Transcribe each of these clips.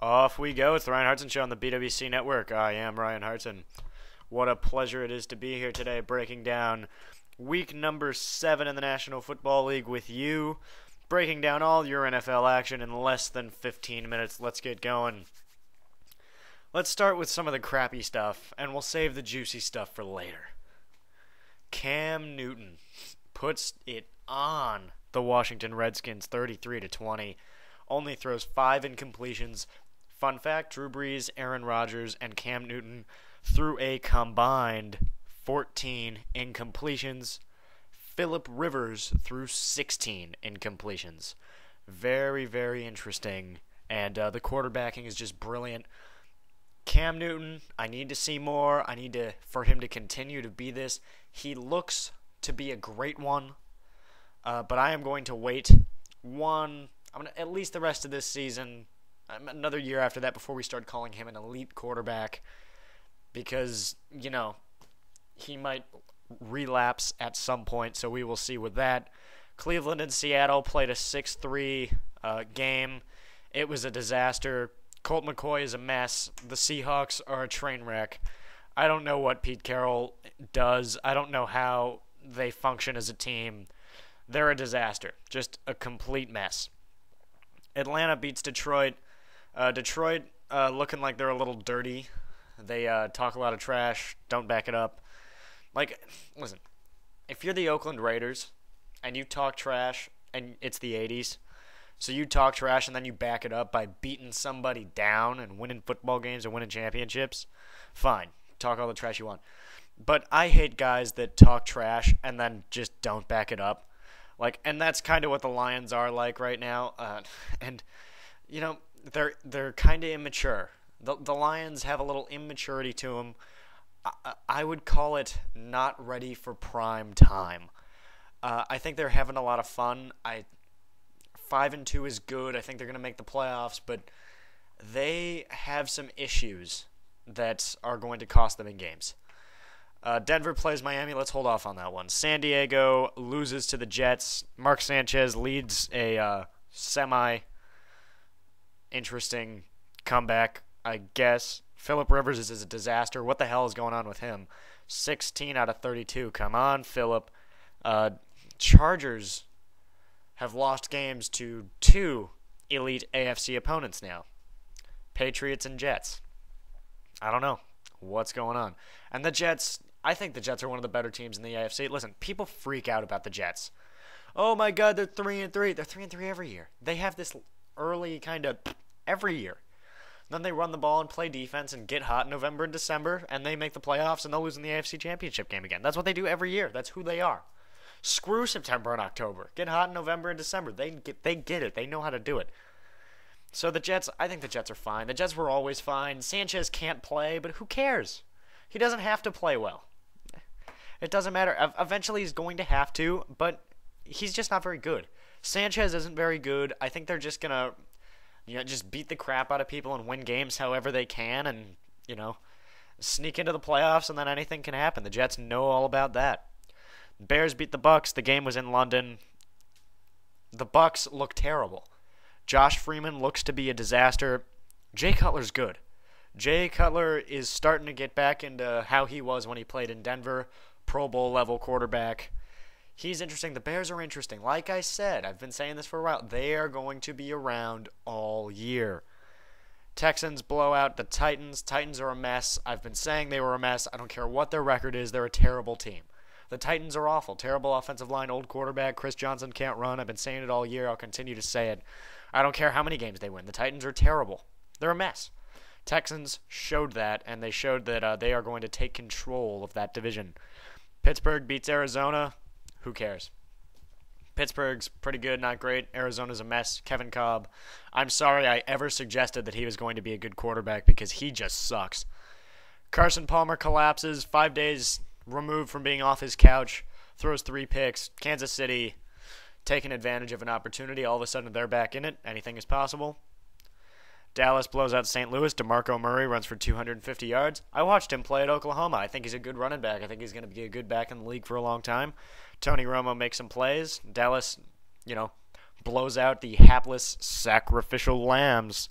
Off we go. It's the Ryan Hartson Show on the BWC Network. I am Ryan Hartson. What a pleasure it is to be here today breaking down week number 7 in the National Football League with you, breaking down all your NFL action in less than 15 minutes. Let's get going. Let's start with some of the crappy stuff, and we'll save the juicy stuff for later. Cam Newton puts it on the Washington Redskins 33-20. Only throws 5 incompletions. Fun fact, Drew Brees, Aaron Rodgers, and Cam Newton threw a combined 14 incompletions. Phillip Rivers threw 16 incompletions. Very, very interesting. And the quarterbacking is just brilliant. Cam Newton, I need to see more. I need for him to continue to be this. He looks to be a great one. But I am going to wait at least the rest of this season, another year after that before we start calling him an elite quarterback, because, he might relapse at some point, so we will see with that. Cleveland and Seattle played a 6-3 game. It was a disaster. Colt McCoy is a mess. The Seahawks are a train wreck. I don't know what Pete Carroll does. I don't know how they function as a team. They're a disaster. Just a complete mess. Atlanta beats Detroit. Detroit looking like they're a little dirty. They talk a lot of trash, don't back it up. Listen, if you're the Oakland Raiders and you talk trash, and it's the 80s, so you talk trash and then you back it up by beating somebody down and winning football games and winning championships, fine. Talk all the trash you want. But I hate guys that talk trash and then just don't back it up. And that's kind of what the Lions are like right now. They're kind of immature. The Lions have a little immaturity to them. I would call it not ready for prime time. I think they're having a lot of fun. 5-2 is good. I think they're going to make the playoffs, but they have some issues that are going to cost them in games. Denver plays Miami. Let's hold off on that one. San Diego loses to the Jets. Mark Sanchez leads a semi-interesting comeback, I guess. Phillip Rivers is a disaster. What the hell is going on with him? 16 out of 32. Come on, Phillip. Chargers have lost games to 2 elite AFC opponents now. Patriots and Jets. I don't know what's going on. And the Jets, I think the Jets are one of the better teams in the AFC. Listen, people freak out about the Jets. Oh my God, they're 3-3. They're 3-3 every year. They have this early kind of every year. Then they run the ball and play defense and get hot in November and December, and they make the playoffs and they'll lose in the AFC Championship game again. That's what they do every year. That's who they are. Screw September and October. Get hot in November and December. They get it. They know how to do it. So the Jets, I think the Jets are fine. The Jets were always fine. Sanchez can't play, but who cares? He doesn't have to play well. It doesn't matter. Eventually he's going to have to, but he's just not very good. Sanchez isn't very good. I think they're just going to just beat the crap out of people and win games however they can and, sneak into the playoffs, and then anything can happen. The Jets know all about that. Bears beat the Bucks. The game was in London. The Bucks look terrible. Josh Freeman looks to be a disaster. Jay Cutler's good. Jay Cutler is starting to get back into how he was when he played in Denver. Pro Bowl level quarterback. He's interesting. The Bears are interesting. Like I said, I've been saying this for a while. They are going to be around all year. Texans blow out the Titans. Titans are a mess. I've been saying they were a mess. I don't care what their record is. They're a terrible team. The Titans are awful. Terrible offensive line, old quarterback. Chris Johnson can't run. I've been saying it all year. I'll continue to say it. I don't care how many games they win. The Titans are terrible. They're a mess. Texans showed that, and they showed that they are going to take control of that division. Pittsburgh beats Arizona. Who cares? Pittsburgh's pretty good, not great. Arizona's a mess. Kevin Kolb. I'm sorry I ever suggested that he was going to be a good quarterback because he just sucks. Carson Palmer collapses 5 days removed from being off his couch, throws 3 picks. Kansas City taking advantage of an opportunity. All of a sudden they're back in it. Anything is possible. Dallas blows out St. Louis. DeMarco Murray runs for 250 yards. I watched him play at Oklahoma. I think he's a good running back. I think he's going to be a good back in the league for a long time. Tony Romo makes some plays. Dallas, blows out the hapless sacrificial lambs.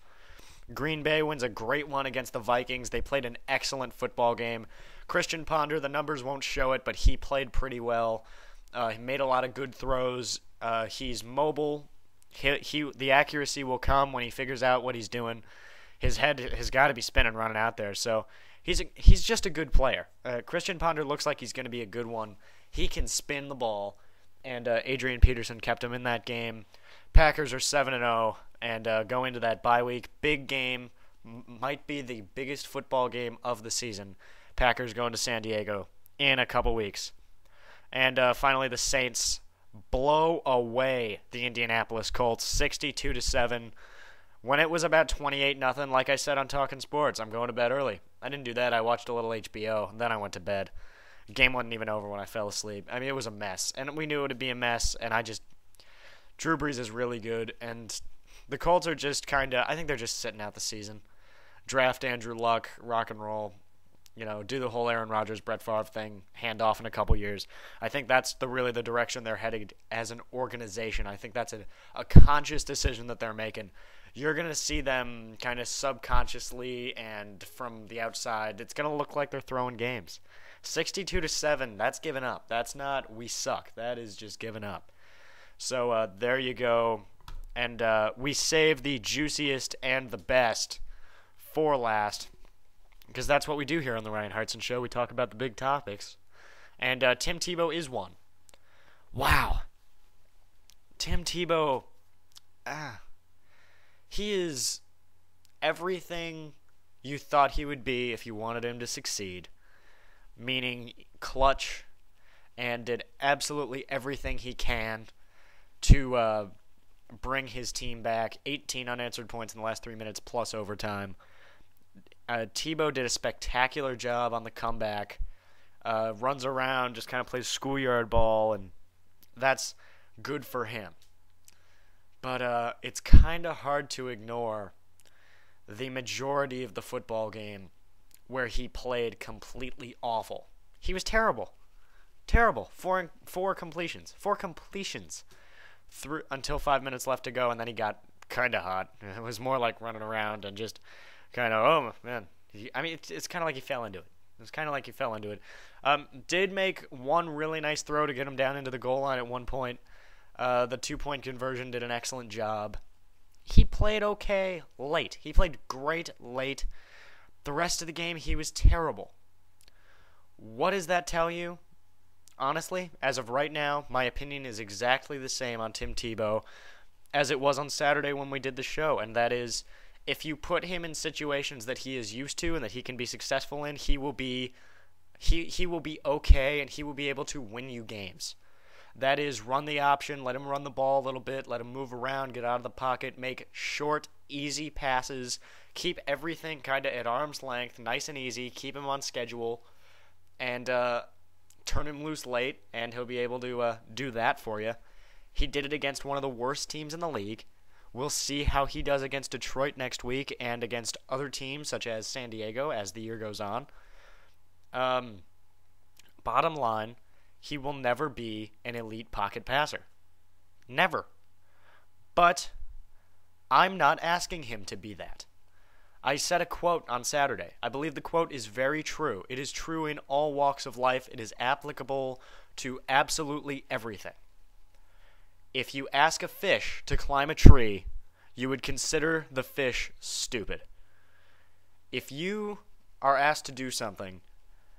Green Bay wins a great one against the Vikings. They played an excellent football game. Christian Ponder, the numbers won't show it, but he played pretty well. He made a lot of good throws. He's mobile. The accuracy will come when he figures out what he's doing. His head has got to be spinning running out there. So he's just a good player. Christian Ponder looks like he's going to be a good one. He can spin the ball, and Adrian Peterson kept him in that game. Packers are 7-0 and go into that bye week. Big game, might be the biggest football game of the season. Packers going to San Diego in a couple weeks. And finally, the Saints blow away the Indianapolis Colts 62-7. When it was about 28-0, like I said on Talking Sports, I'm going to bed early. I didn't do that. I watched a little HBO, and then I went to bed. The game wasn't even over when I fell asleep. I mean, it was a mess, and we knew it would be a mess, and Drew Brees is really good, and the Colts are just I think they're just sitting out the season. Draft Andrew Luck, rock and roll, do the whole Aaron Rodgers, Brett Favre thing, hand off in a couple years. I think that's really the direction they're headed as an organization. I think that's a conscious decision that they're making. You're going to see them kind of subconsciously and from the outside, it's going to look like they're throwing games. 62-7, that's giving up. That's not we suck. That is just giving up. So there you go. And we save the juiciest and the best for last, because that's what we do here on the Ryan Hartson Show. We talk about the big topics. And Tim Tebow is one. Wow. Tim Tebow, he is everything you thought he would be if you wanted him to succeed. Meaning clutch, and did absolutely everything he can to bring his team back. 18 unanswered points in the last 3 minutes plus overtime. Tebow did a spectacular job on the comeback. Runs around, just kind of plays schoolyard ball, and that's good for him. But it's kind of hard to ignore the majority of the football game where he played completely awful. He was terrible. Terrible. Four completions. Until 5 minutes left to go, and then he got kind of hot. It was more like running around and just kind of, oh, man. It's kind of like he fell into it. Did make one really nice throw to get him down into the goal line at one point. The 2-point conversion did an excellent job. He played okay late. He played great late. The rest of the game, he was terrible. What does that tell you? Honestly, as of right now, my opinion is exactly the same on Tim Tebow as it was on Saturday when we did the show, and that is, if you put him in situations that he is used to and that he can be successful in, he will be okay, and he will be able to win you games. That is, run the option, let him run the ball a little bit, let him move around, get out of the pocket, make short, easy passes, keep everything kind of at arm's length, nice and easy, keep him on schedule, and turn him loose late, and he'll be able to do that for you. He did it against one of the worst teams in the league. We'll see how he does against Detroit next week and against other teams such as San Diego as the year goes on. Bottom line, he will never be an elite pocket passer. Never. But I'm not asking him to be that. I said a quote on Saturday. I believe the quote is very true. It is true in all walks of life. It is applicable to absolutely everything. If you ask a fish to climb a tree, you would consider the fish stupid. If you are asked to do something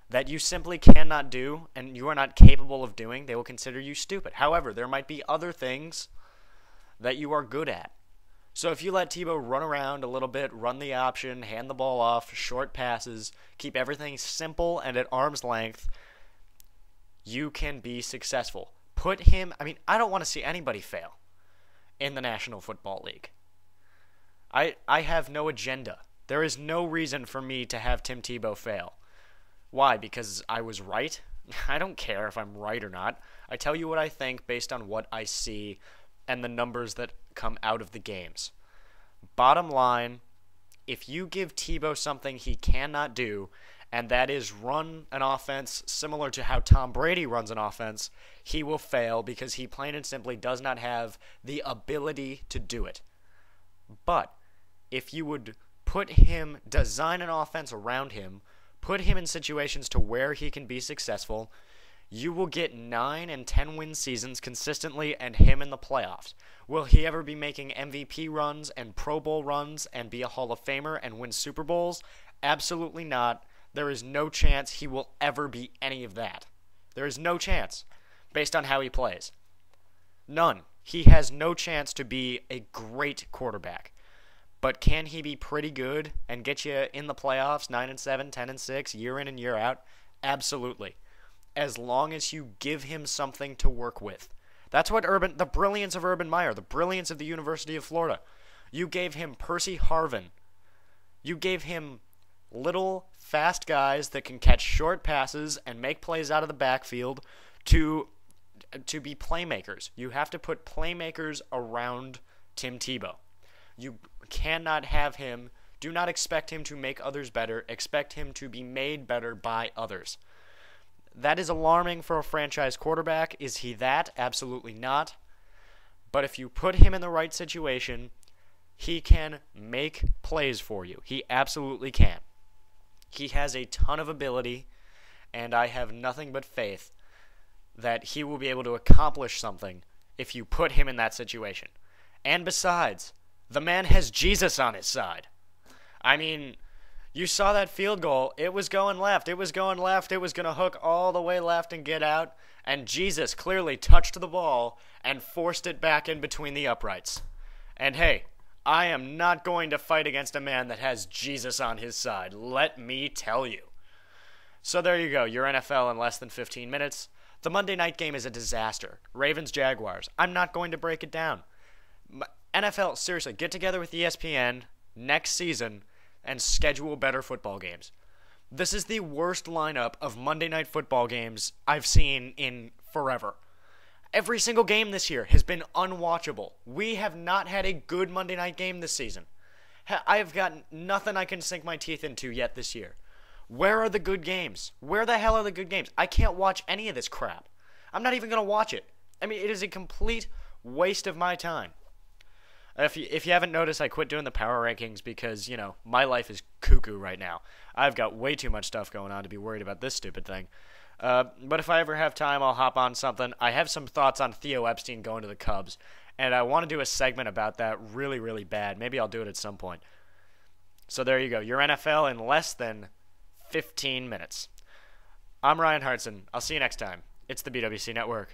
that you simply cannot do and you are not capable of doing, they will consider you stupid. However, there might be other things that you are good at. So if you let Tebow run around a little bit, run the option, hand the ball off, short passes, keep everything simple and at arm's length, you can be successful. Put him, I don't want to see anybody fail in the National Football League. I have no agenda. There is no reason for me to have Tim Tebow fail. Why? Because I was right? I don't care if I'm right or not. I tell you what I think based on what I see and the numbers that come out of the games. Bottom line, if you give Tebow something he cannot do, and that is run an offense similar to how Tom Brady runs an offense, he will fail because he plain and simply does not have the ability to do it. But if you would design an offense around him, put him in situations to where he can be successful, you will get 9 and 10 win seasons consistently and him in the playoffs. Will he ever be making MVP runs and Pro Bowl runs and be a Hall of Famer and win Super Bowls? Absolutely not. There is no chance he will ever be any of that. There is no chance based on how he plays. None. He has no chance to be a great quarterback. But can he be pretty good and get you in the playoffs 9 and 7, 10 and 6 year in and year out? Absolutely. As long as you give him something to work with. That's what the brilliance of Urban Meyer, the brilliance of the University of Florida. You gave him Percy Harvin. You gave him little, fast guys that can catch short passes and make plays out of the backfield to be playmakers. You have to put playmakers around Tim Tebow. You cannot have him, do not expect him to make others better, expect him to be made better by others. That is alarming for a franchise quarterback. Is he that? Absolutely not. But if you put him in the right situation, he can make plays for you. He absolutely can. He has a ton of ability, and I have nothing but faith that he will be able to accomplish something if you put him in that situation. And besides, the man has Jesus on his side. I mean, you saw that field goal. It was going left. It was going left. It was going to hook all the way left and get out. And Jesus clearly touched the ball and forced it back in between the uprights. And hey, I am not going to fight against a man that has Jesus on his side. Let me tell you. So there you go. Your NFL in less than 15 minutes. The Monday night game is a disaster. Ravens-Jaguars. I'm not going to break it down. NFL, seriously, get together with ESPN next season and schedule better football games. This is the worst lineup of Monday Night Football games I've seen in forever. Every single game this year has been unwatchable. We have not had a good Monday night game this season. I have got nothing I can sink my teeth into yet this year. Where are the good games? Where the hell are the good games? I can't watch any of this crap. I'm not even going to watch it. I mean, it is a complete waste of my time. If you haven't noticed, I quit doing the power rankings because, my life is cuckoo right now. I've got way too much stuff going on to be worried about this stupid thing. But if I ever have time, I'll hop on something. I have some thoughts on Theo Epstein going to the Cubs, and I want to do a segment about that really, really bad. Maybe I'll do it at some point. So there you go. Your NFL in less than 15 minutes. I'm Ryan Hartson. I'll see you next time. It's the BWC Network.